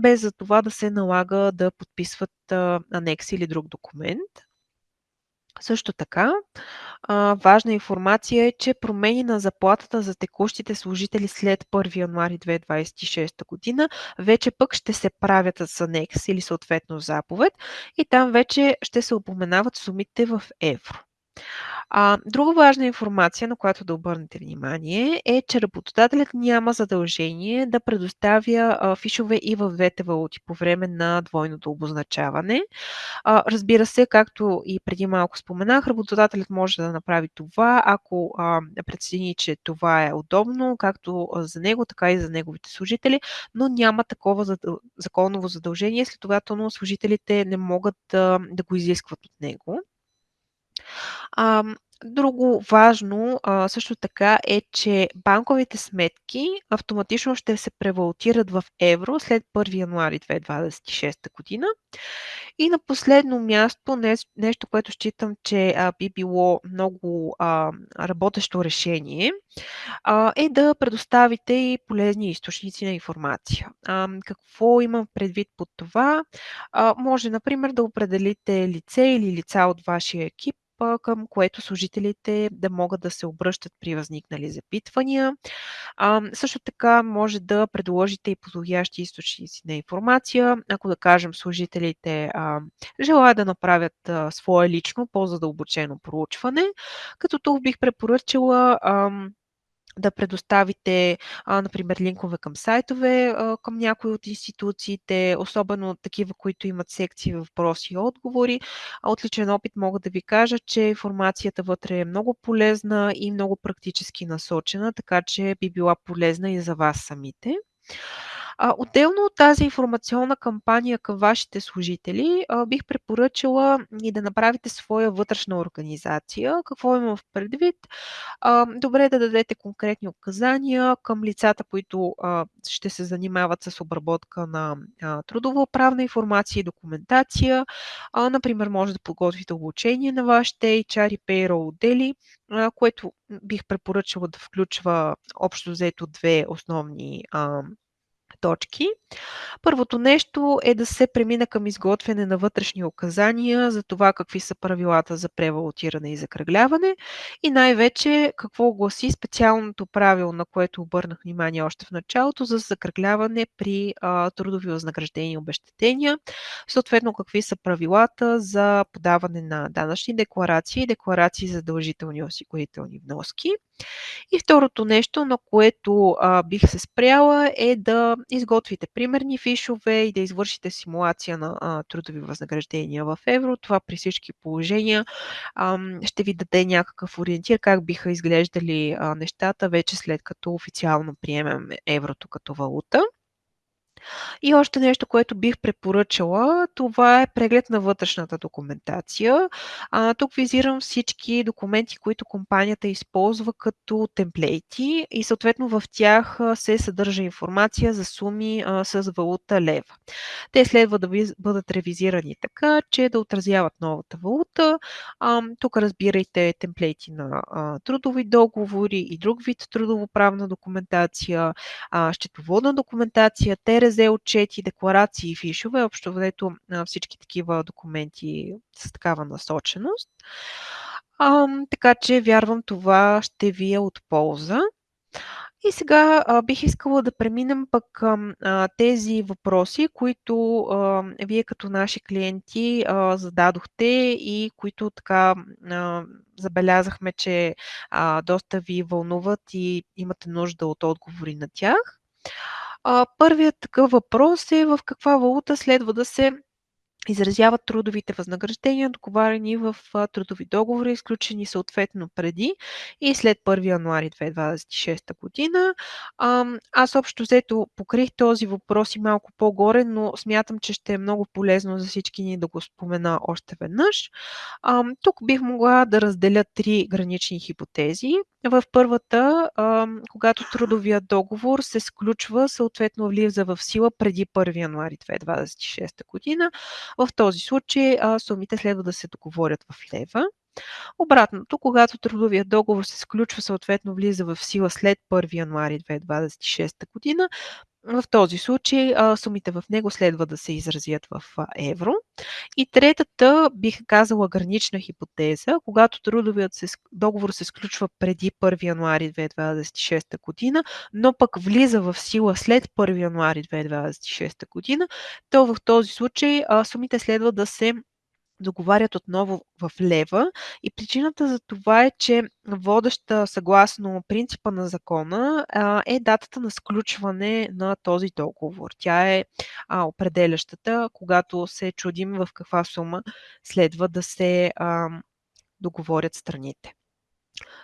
без за това да се налага да подписват анекс или друг документ. Също така, важна информация е, че промени на заплатата за текущите служители след 1 януари 2026 година вече пък ще се правят с анекс или съответно заповед и там вече ще се упоменават сумите в евро. Друга важна информация, на която да обърнете внимание, е, че работодателят няма задължение да предоставя фишове и в двете валути по време на двойното обозначаване. Разбира се, както и преди малко споменах, работодателят може да направи това, ако прецени, че това е удобно, както за него, така и за неговите служители, но няма такова законово задължение, следователно служителите не могат да го изискват от него. Друго важно също така е, че банковите сметки автоматично ще се превалутират в евро след 1 януари 2026 година. И на последно място, нещо, което считам, че би било много работещо решение, е да предоставите и полезни източници на информация. Какво имам предвид под това? Може, например, да определите лице или лица от вашия екип, към което служителите да могат да се обръщат при възникнали запитвания. Също така може да предложите и подходящи източници на информация, ако да кажем служителите желаят да направят свое лично по-задълбочено проучване, като тук бих препоръчала да предоставите, например, линкове към сайтове, към някои от институциите, особено такива, които имат секции въпроси и отговори. От личен опит мога да ви кажа, че информацията вътре е много полезна и много практически насочена, така че би била полезна и за вас самите. Отделно от тази информационна кампания към вашите служители, бих препоръчала и да направите своя вътрешна организация. Какво имам в предвид? Добре е да дадете конкретни указания към лицата, които ще се занимават с обработка на трудово-правна информация и документация. Например, може да подготвите обучение на вашите HR и payroll отдели, което бих препоръчала да включва общо взето две основни точки. Първото нещо е да се премине към изготвяне на вътрешни указания за това какви са правилата за превалутиране и закръгляване и най-вече какво гласи специалното правило, на което обърнах внимание още в началото, за закръгляване при трудови възнаграждения и обезщетения. Съответно, какви са правилата за подаване на данъчни декларации и декларации за задължителни осигурителни вноски. И второто нещо, на което бих се спряла, е да изготвите примерни фишове и да извършите симулация на трудови възнаграждения в евро. Това при всички положения ще ви даде някакъв ориентир как биха изглеждали нещата вече след като официално приемем еврото като валута. И още нещо, което бих препоръчала, това е преглед на вътрешната документация. Тук визирам всички документи, които компанията използва като темплейти и съответно в тях се съдържа информация за суми с валута лева. Те следва да бъдат ревизирани така, че да отразяват новата валута. Тук разбирайте темплейти на трудови договори и друг вид трудовоправна документация, счетоводна документация, ТРЗ отчети, декларации и фишове, общо взето всички такива документи с такава насоченост. Така че вярвам това ще ви е от полза. И сега бих искала да преминем пък към тези въпроси, които вие като наши клиенти зададохте и които така забелязахме, че доста ви вълнуват и имате нужда от отговори на тях. Първият такъв въпрос е в каква валута следва да се изразяват трудовите възнаграждения, договаряни в трудови договори, изключени съответно преди и след 1 януари 2026 година. Аз общо взето покрих този въпрос и малко по-горе, но смятам, че ще е много полезно за всички ни да го спомена още веднъж. Тук бих могла да разделя 3 гранични хипотези. В първата, когато трудовият договор се сключва, съответно влиза в сила преди 1 януари 2026 година, в този случай сумите следва да се договорят в лева. Обратното, когато трудовият договор се сключва, съответно влиза в сила след 1 януари 2026 година, в този случай сумите в него следва да се изразят в евро. И третата, бих казала гранична хипотеза, когато трудовият договор се сключва преди 1 януари 2026 година, но пък влиза в сила след 1 януари 2026 година, то в този случай сумите следва да се договарят отново в лева и причината за това е, че водеща съгласно принципа на закона е датата на сключване на този договор. Тя е определящата, когато се чудим в каква сума следва да се договорят страните.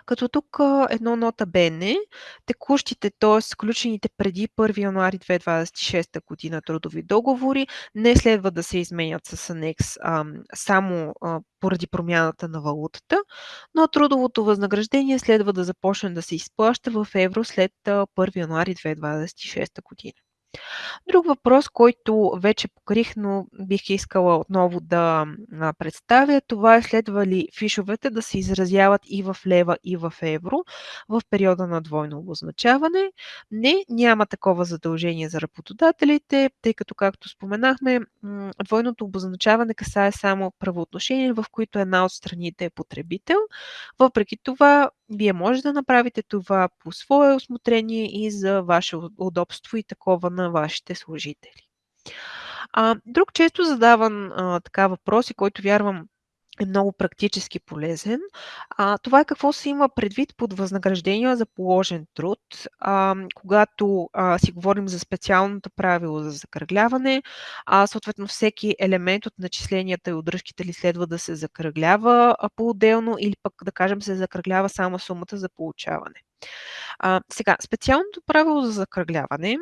Като тук едно нота бене, текущите, т.е. сключените преди 1 януари 2026 година трудови договори не следва да се изменят с анекс само поради промяната на валутата, но трудовото възнаграждение следва да започне да се изплаща в евро след 1 януари 2026 година. Друг въпрос, който вече покрих, но бих искала отново да представя, това е следва ли фишовете да се изразяват и в лева, и в евро в периода на двойно обозначаване. Не, няма такова задължение за работодателите, тъй като, както споменахме, двойното обозначаване касае само правоотношения, в които една от страните е потребител. Въпреки това, вие може да направите това по свое усмотрение и за ваше удобство и такова на вашите служители. Друг често задаван въпрос, и който вярвам е много практически полезен. Това е какво се има предвид под възнаграждение за положен труд. Когато си говорим за специалното правило за закръгляване, съответно всеки елемент от начисленията и удръжките ли следва да се закръглява по-отделно или пък да кажем се закръглява само сумата за получаване. Сега, специалното правило за закръгляване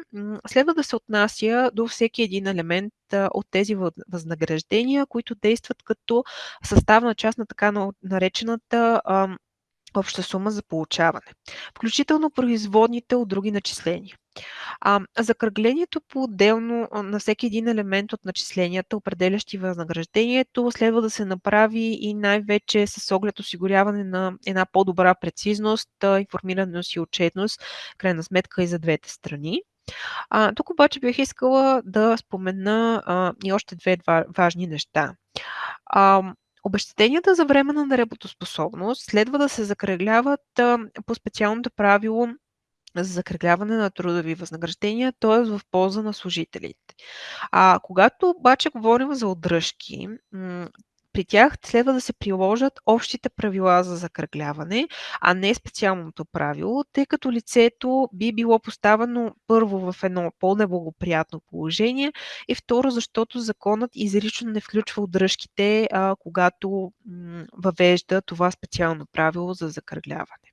следва да се отнася до всеки един елемент от тези възнаграждения, които действат като съставна част на така наречената обща сума за получаване, включително производните от други начисления. Закръглението по-отделно на всеки един елемент от начисленията, определящи възнаграждението, следва да се направи и най-вече с оглед осигуряване на една по-добра прецизност, информираност и отчетност, крайна сметка и за двете страни. Тук обаче бих искала да спомена и още две важни неща. Обезщетенията за временна неработоспособност следва да се закръгляват по специалното правило за закръгляване на трудови възнаграждения, т.е. в полза на служителите. Когато обаче говорим за удръжки, при тях следва да се приложат общите правила за закръгляване, а не специалното правило, тъй като лицето би било поставено първо в едно по-неблагоприятно положение и второ, защото законът изрично не включва удръжките, когато въвежда това специално правило за закръгляване.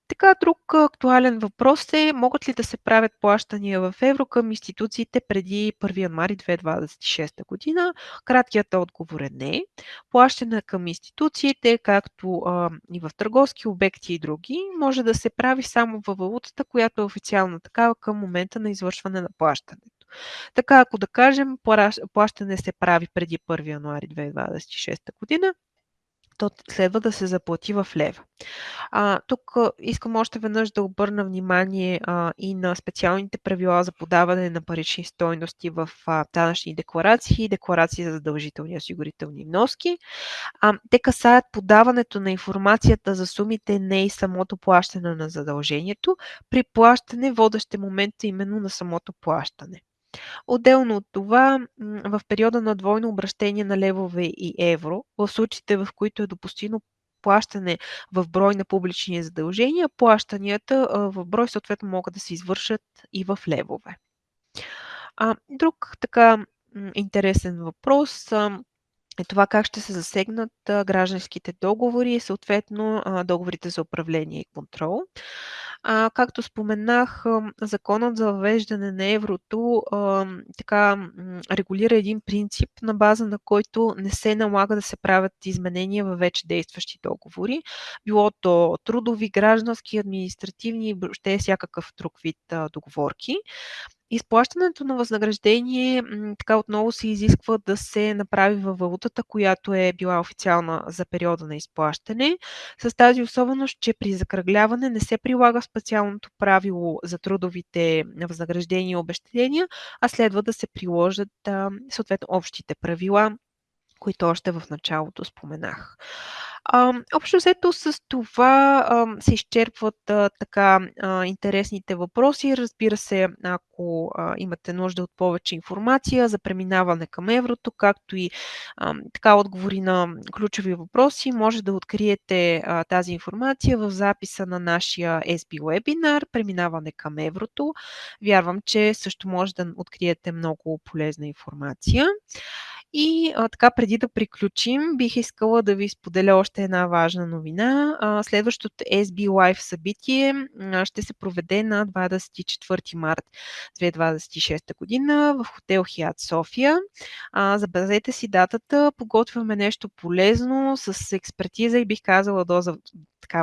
Така, друг актуален въпрос е: могат ли да се правят плащания в евро към институциите преди 1 януари 2026 година? Краткият отговор е не. Плащане към институциите, както и в търговски обекти и други, може да се прави само във валутата, която е официална такава към момента на извършване на плащането. Така, ако да кажем, плащане се прави преди 1 януари 2026 година, то следва да се заплати в лева. Тук искам още веднъж да обърна внимание и на специалните правила за подаване на парични стойности в данъчни декларации и декларации за задължителни осигурителни вноски. Те касаят подаването на информацията за сумите, не и самото плащане на задължението. При плащане водещ е момента именно на самото плащане. Отделно от това, в периода на двойно обращение на левове и евро, в случаите, в които е допустимо плащане в брой на публични задължения, плащанията в брой съответно могат да се извършат и в левове. Друг така интересен въпрос е това как ще се засегнат гражданските договори и съответно договорите за управление и контрол. Както споменах, законът за въвеждане на еврото регулира един принцип, на база на който не се налага да се правят изменения във вече действащи договори, било то трудови, граждански, административни и въобще всякакъв друг вид договорки. Изплащането на възнаграждение така отново се изисква да се направи във валутата, която е била официална за периода на изплащане, с тази особеност, че при закръгляване не се прилага специалното правило за трудовите възнаграждения и обезщетения, а следва да се приложат съответно общите правила, които още в началото споменах. Общо взето с това се изчерпват интересните въпроси. Разбира се, ако имате нужда от повече информация за преминаване към еврото, както и отговори на ключови въпроси, може да откриете тази информация в записа на нашия SB Webinar "Преминаване към еврото". Вярвам, че също може да откриете много полезна информация. И преди да приключим, бих искала да ви споделя още една важна новина. Следващото SB Live събитие ще се проведе на 24 март 2026 година в хотел Хиат София. Забележете си датата, подготвяме нещо полезно с експертиза и бих казала доза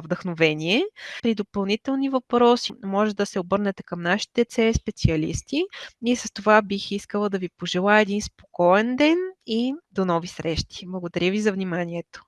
вдъхновение. При допълнителни въпроси може да се обърнете към нашите CS специалисти. И с това бих искала да ви пожелая един спокоен ден и до нови срещи. Благодаря ви за вниманието.